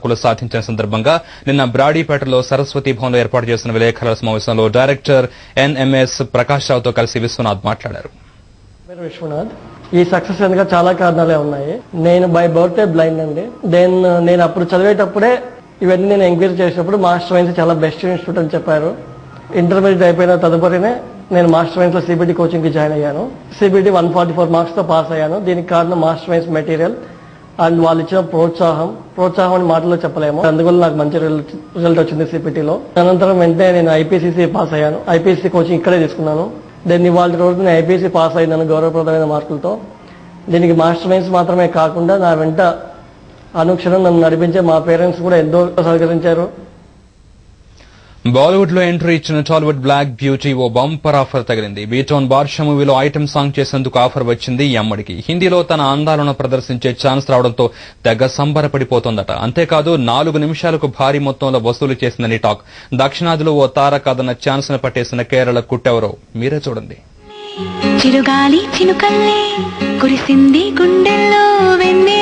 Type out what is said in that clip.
మార్కులు సాధించిన సందర్భంగా నిన్న బ్రాడీపేటలో సరస్వతి భవన్లో ఏర్పాటు చేసిన విలేకరుల సమావేశంలో డైరెక్టర్ ఎన్ఎంఎస్ ప్రకాష్ రావుతో కలిసి విశ్వనాథ్ మాట్లాడారు. విశ్వనాథ్, ఈ సక్సెస్ వెనుక చాలా కారణాలే ఉన్నాయి. నేను బై బర్త్ బ్లైండ్ అండి. నేను అప్పుడు చదివేటప్పుడే ఇవన్నీ నేను ఎంక్వైరీ చేసినప్పుడు మాస్టర్ మైన్స్ చాలా బెస్ట్ ఇన్స్టిట్యూట్ అని చెప్పారు. ఇంటర్మీడియట్ అయిపోయిన తదుపరినే నేను మాస్టర్ మైన్స్ లో సిబిటి కోచింగ్ కి జాయిన్ అయ్యాను. సిబిటి 144 మార్క్స్ తో పాస్ అయ్యాను. దీనికి కారణం మాస్టర్ మైన్స్ మెటీరియల్ అండ్ వాళ్ళు ఇచ్చిన ప్రోత్సాహం అని మాటల్లో చెప్పలేము. అందువల్ల నాకు మంచి రిజల్ట్ వచ్చింది సిబిటిలో. అనంతరం వెంటనే నేను ఐపీసీసీ పాస్ అయ్యాను. ఐపీసీ కోచింగ్ ఇక్కడే తీసుకున్నాను. దీన్ని వాళ్ళ రోజు నేను ఐపీసీ పాస్ అయినాను గౌరవప్రదమైన మార్కులతో. దీనికి మాస్టర్ మైన్స్ మాత్రమే కాకుండా నా వెంట అనుక్షణం నన్ను నడిపించే మా పేరెంట్స్ కూడా ఎంతో సహకరించారు. బాలీవుడ్ లో ఎంట్రీ ఇచ్చిన టాలీవుడ్ బ్లాక్ బ్యూటీ ఓ బంపర్ ఆఫర్ తగిలింది. బీటోన్ బాద్షా మూవీలో ఐటమ్ సాంగ్ చేసేందుకు ఆఫర్ వచ్చింది ఈ అమ్మడికి. హిందీలో తన అందాలను ప్రదర్శించే ఛాన్స్ రావడంతో తెగ సంబరపడిపోతోందట. అంతేకాదు 4 నిమిషాలకు భారీ మొత్తంలో వసూలు చేసిందని టాక్. దక్షిణాదిలో ఓ తార కాదన్న ఛాన్స్ ను పట్టేసిన కేరళ కుట్టెవరో మీరే చూడండి. చిరుగాలి చినుకల్లే కురిసింది గుండెల్లో వెన్నె